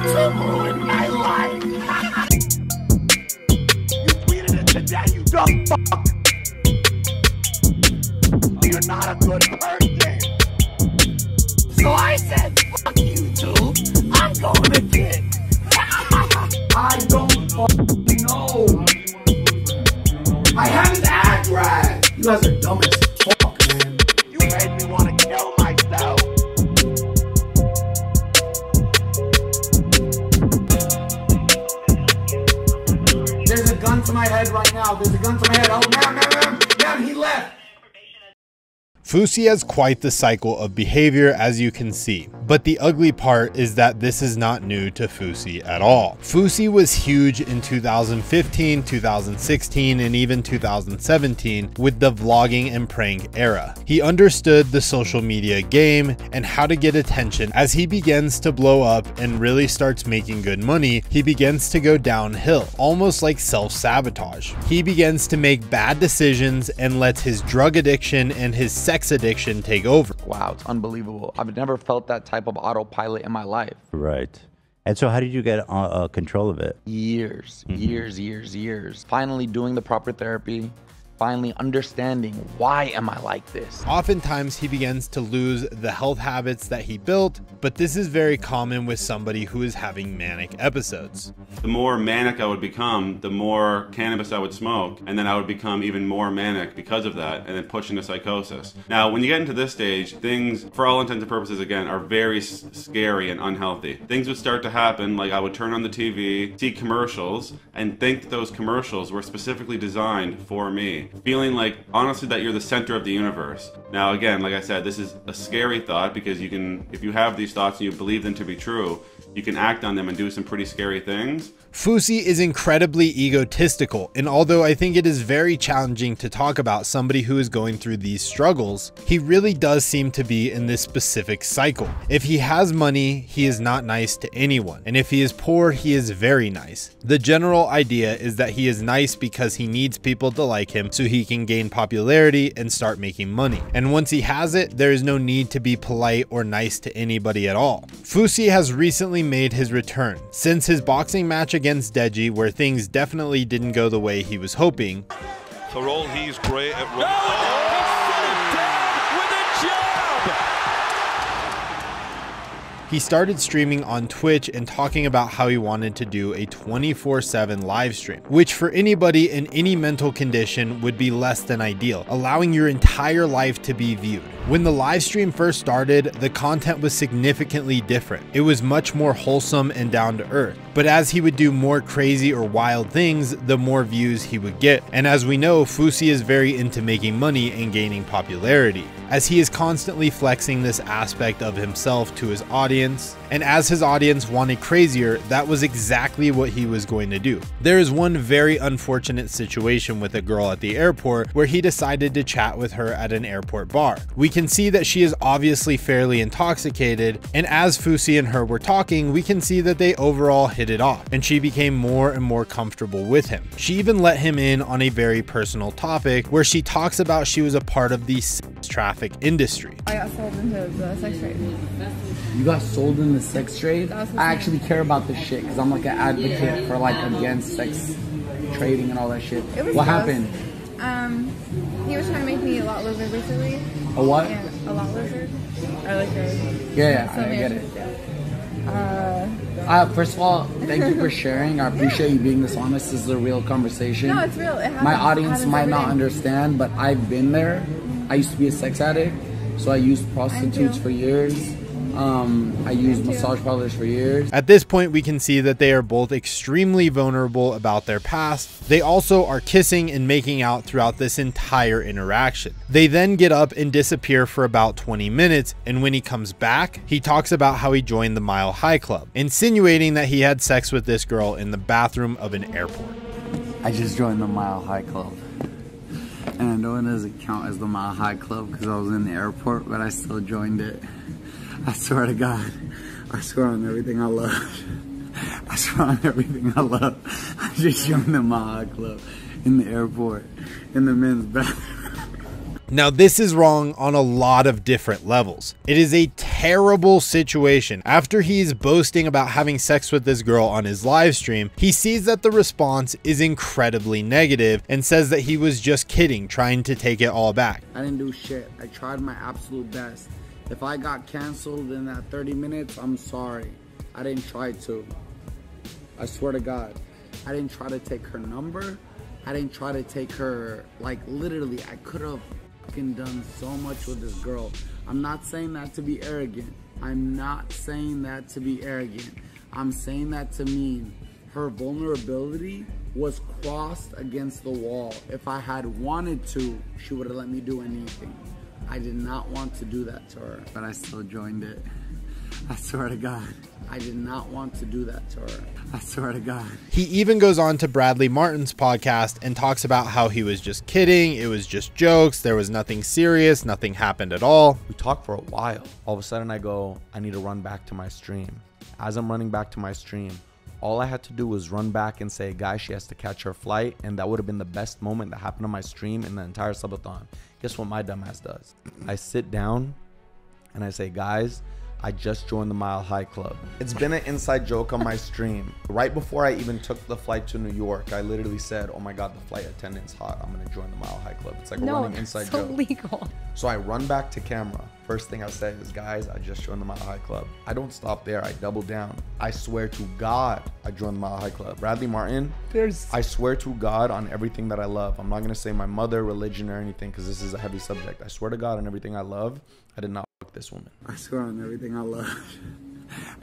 to ruin my life. You tweeted it today, you dumb fuck. You're not a good person. So I said, fuck you two. I'm going to kick. I don't fucking know. I have his address. You guys are dumb as fuck, man. You made me want to kill myself. There's a gun to my head right now. There's a gun to my head. Oh, man, he left. Fousey has quite the cycle of behavior, as you can see, but the ugly part is that this is not new to Fousey at all. Fousey was huge in 2015, 2016, and even 2017 with the vlogging and prank era. He understood the social media game and how to get attention. As he begins to blow up and really starts making good money, he begins to go downhill, almost like self-sabotage. He begins to make bad decisions and lets his drug addiction and his sex addiction take over. Wow, it's unbelievable. I've never felt that type of autopilot in my life. Right. And so how did you get control of it? Years. Finally doing the proper therapy, finally understanding why am I like this. Oftentimes he begins to lose the health habits that he built, but this is very common with somebody who is having manic episodes. The more manic I would become, the more cannabis I would smoke, and then I would become even more manic because of that, and then push into psychosis. Now, when you get into this stage, things, for all intents and purposes, again, are very scary and unhealthy. Things would start to happen, like I would turn on the TV, see commercials, and think those commercials were specifically designed for me. Feeling like, honestly, that you're the center of the universe. Now, again, like I said, this is a scary thought because you can, if you have these thoughts and you believe them to be true, you can act on them and do some pretty scary things. Fousey is incredibly egotistical, and although I think it is very challenging to talk about somebody who is going through these struggles, he really does seem to be in this specific cycle. If he has money, he is not nice to anyone, and if he is poor, he is very nice. The general idea is that he is nice because he needs people to like him so he can gain popularity and start making money. And once he has it, there is no need to be polite or nice to anybody at all. Fousey has recently made his return. Since his boxing match against Deji, where things definitely didn't go the way he was hoping. For all he's great at running. He started streaming on Twitch and talking about how he wanted to do a 24/7 live stream, which for anybody in any mental condition would be less than ideal, allowing your entire life to be viewed. When the live stream first started, the content was significantly different. It was much more wholesome and down to earth. But as he would do more crazy or wild things, the more views he would get. And as we know, Fousey is very into making money and gaining popularity, as he is constantly flexing this aspect of himself to his audience. And as his audience wanted crazier, that was exactly what he was going to do. There is one very unfortunate situation with a girl at the airport where he decided to chat with her at an airport bar. We can see that she is obviously fairly intoxicated, and as Fousey and her were talking, we can see that they overall hit it off, and she became more and more comfortable with him. She even let him in on a very personal topic where she talks about she was a part of the sex traffic industry. I got sold into the sex trade. You got sold in the sex trade? I actually care about this shit because I'm like an advocate for like against sex trading and all that shit. What happened? He was trying to make me a lot lizard basically. A what? Yeah, a lot lizard. I like her. Yeah, I get it. First of all, thank you for sharing. I appreciate you being this honest. This is a real conversation. No, it's real. It happens. My audience might not understand, but I've been there. I used to be a sex addict, so I used prostitutes for years. I used massage parlors for years. At this point, we can see that they are both extremely vulnerable about their past. They also are kissing and making out throughout this entire interaction. They then get up and disappear for about 20 minutes, and when he comes back, he talks about how he joined the Mile High Club, insinuating that he had sex with this girl in the bathroom of an airport. I just joined the Mile High Club. And I know it doesn't count as the Mile High Club because I was in the airport, but I still joined it. I swear to God, I swear on everything I love. I swear on everything I love. I just joined the Mile High Club in the airport, in the men's bathroom. Now, this is wrong on a lot of different levels. It is a terrible situation. After he's boasting about having sex with this girl on his live stream, he sees that the response is incredibly negative and says that he was just kidding, trying to take it all back. I didn't do shit. I tried my absolute best. If I got canceled in that 30 minutes, I'm sorry. I didn't try to. I swear to God. I didn't try to take her number. I didn't try to take her, like, literally, I could have done so much with this girl. I'm not saying that to be arrogant. I'm not saying that to be arrogant. I'm saying that to mean her vulnerability was crossed against the wall. If I had wanted to, she would have let me do anything. I did not want to do that to her, but I still joined it. I swear to God. I did not want to do that to her. I swear to God. He even goes on to Bradley Martin's podcast and talks about how he was just kidding. It was just jokes. There was nothing serious. Nothing happened at all. We talked for a while. All of a sudden I go, I need to run back to my stream. As I'm running back to my stream, all I had to do was run back and say, guys, she has to catch her flight. And that would have been the best moment that happened on my stream in the entire subathon. Guess what my dumbass does? I sit down and I say, guys, I just joined the Mile High Club. It's been an inside joke on my stream. Right before I even took the flight to New York, I literally said, oh my God, the flight attendant's hot. I'm gonna join the Mile High Club. It's like a running inside joke. Illegal. So I run back to camera. First thing I say is, guys, I just joined the Mile High Club. I don't stop there, I double down. I swear to God, I joined the Mile High Club. Bradley Martin, I swear to God on everything that I love. I'm not gonna say my mother, religion, or anything, because this is a heavy subject. I swear to God on everything I love, I did not fuck this woman. I swear on everything I love.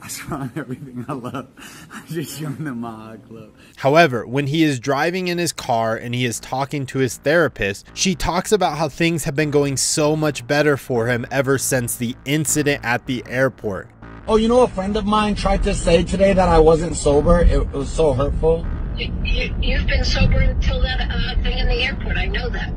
I swear on everything I love. I just joined the Mile High Club. However, when he is driving in his car and he is talking to his therapist, she talks about how things have been going so much better for him ever since the incident at the airport. Oh, you know, a friend of mine tried to say today that I wasn't sober. It was so hurtful. You've been sober until that thing in the airport. I know that.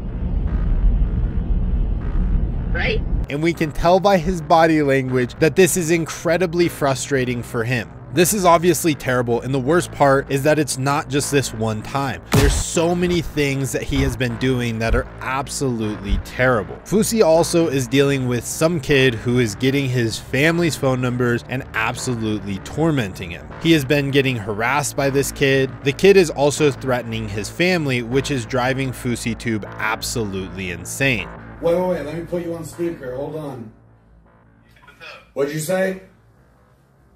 Right? And we can tell by his body language that this is incredibly frustrating for him. This is obviously terrible, and the worst part is that it's not just this one time. There's so many things that he has been doing that are absolutely terrible. Fousey also is dealing with some kid who is getting his family's phone numbers and absolutely tormenting him. He has been getting harassed by this kid. The kid is also threatening his family, which is driving FouseyTube absolutely insane. Wait, let me put you on speaker. Hold on. What's up? What'd you say?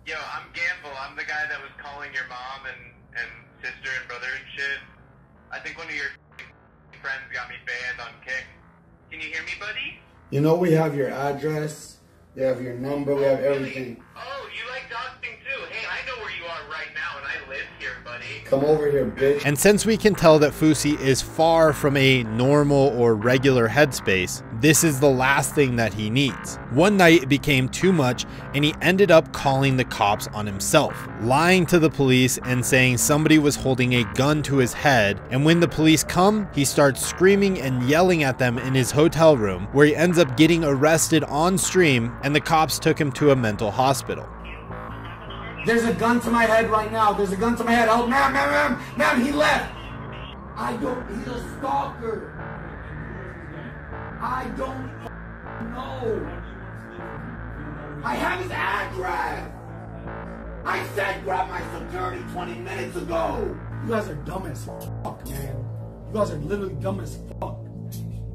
Yo, I'm Gamble. I'm the guy that was calling your mom and sister and brother and shit. I think one of your friends got me banned on Kick. Can you hear me, buddy? You know we have your address, we have your number, we have everything. Oh, you like doxing too? Hey, I know where you are right now and I live here, buddy. Come over here, bitch. And since we can tell that Fousey is far from a normal or regular headspace, this is the last thing that he needs. One night it became too much and he ended up calling the cops on himself, lying to the police and saying somebody was holding a gun to his head. And when the police come, he starts screaming and yelling at them in his hotel room, where he ends up getting arrested on stream, and the cops took him to a mental hospital. There's a gun to my head right now. There's a gun to my head. Oh, ma'am, he left. He's a stalker. I don't know. I have his address. I said grab my security 20 minutes ago. You guys are dumb as fuck, man. You guys are literally dumb as fuck.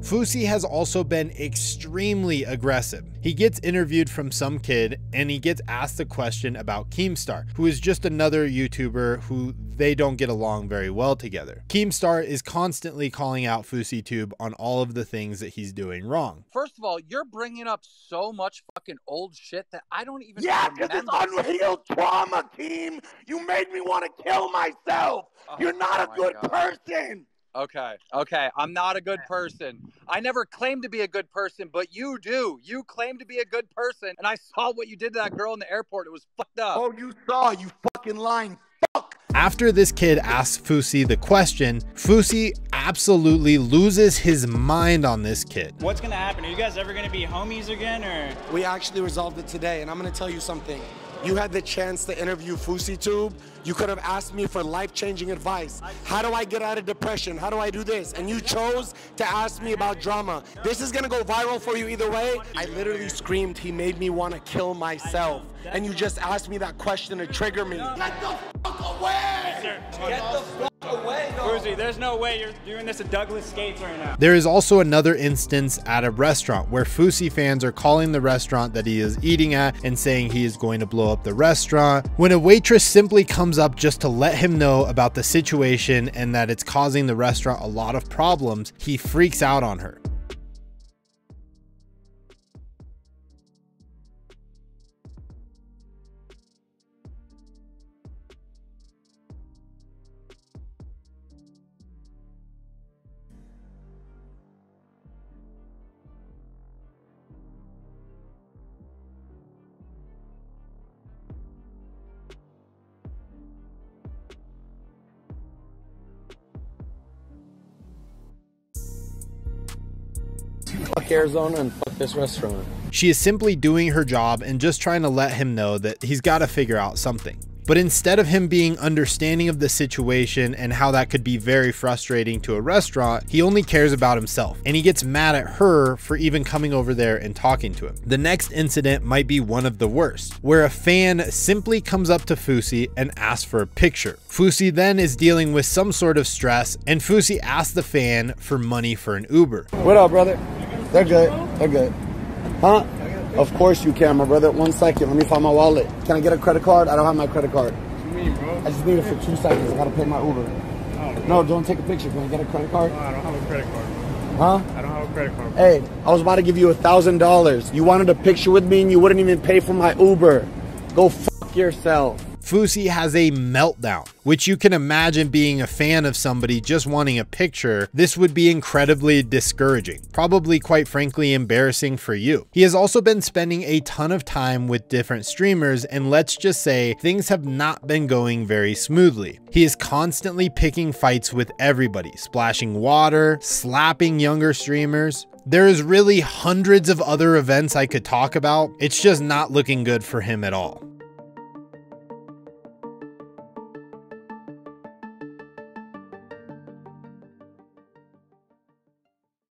Fousey has also been extremely aggressive. He gets interviewed from some kid and he gets asked a question about Keemstar, who is just another YouTuber who they don't get along very well together. Keemstar is constantly calling out FouseyTube on all of the things that he's doing wrong. First of all, you're bringing up so much fucking old shit that I don't even remember. Because it's unhealed trauma, Keem. You made me want to kill myself. Oh, you're not a good person. Okay, I'm not a good person. I never claimed to be a good person, but you do. You claim to be a good person, and I saw what you did to that girl in the airport. It was fucked up. Oh, you saw, you fucking lying fuck. After this kid asks Fousey the question, Fousey absolutely loses his mind on this kid. What's gonna happen? Are you guys ever gonna be homies again, or? We actually resolved it today, and I'm gonna tell you something. You had the chance to interview FouseyTube. You could have asked me for life-changing advice. How do I get out of depression? How do I do this? And you chose to ask me about drama. This is gonna go viral for you either way. I literally screamed, he made me want to kill myself. And you just asked me that question to trigger me. Get the fuck away! Get the fuck away, Fousey, there's no way you're doing this at Douglas Skates right now. There is also another instance at a restaurant where Fousey fans are calling the restaurant that he is eating at and saying he is going to blow up the restaurant, when a waitress simply comes up just to let him know about the situation and that it's causing the restaurant a lot of problems. He freaks out on her. Fuck Arizona and fuck this restaurant. She is simply doing her job and just trying to let him know that he's got to figure out something. But instead of him being understanding of the situation and how that could be very frustrating to a restaurant, he only cares about himself, and he gets mad at her for even coming over there and talking to him. The next incident might be one of the worst, where a fan simply comes up to Fousey and asks for a picture. Fousey then is dealing with some sort of stress, and Fousey asks the fan for money for an Uber. What up, brother? They're good. They're good. Huh? Of course you can, my brother. 1 second. Let me find my wallet. Can I get a credit card? I don't have my credit card. What do you mean, bro? I just need it for 2 seconds. I gotta pay my Uber. Oh, no, don't take a picture. Can I get a credit card? No, I don't have a credit card. Huh? I don't have a credit card. Hey, I was about to give you $1,000. You wanted a picture with me and you wouldn't even pay for my Uber. Go fuck yourself. Fousey has a meltdown, which you can imagine being a fan of somebody just wanting a picture. This would be incredibly discouraging, probably quite frankly embarrassing for you. He has also been spending a ton of time with different streamers, and let's just say things have not been going very smoothly. He is constantly picking fights with everybody, splashing water, slapping younger streamers. There is really hundreds of other events I could talk about. It's just not looking good for him at all.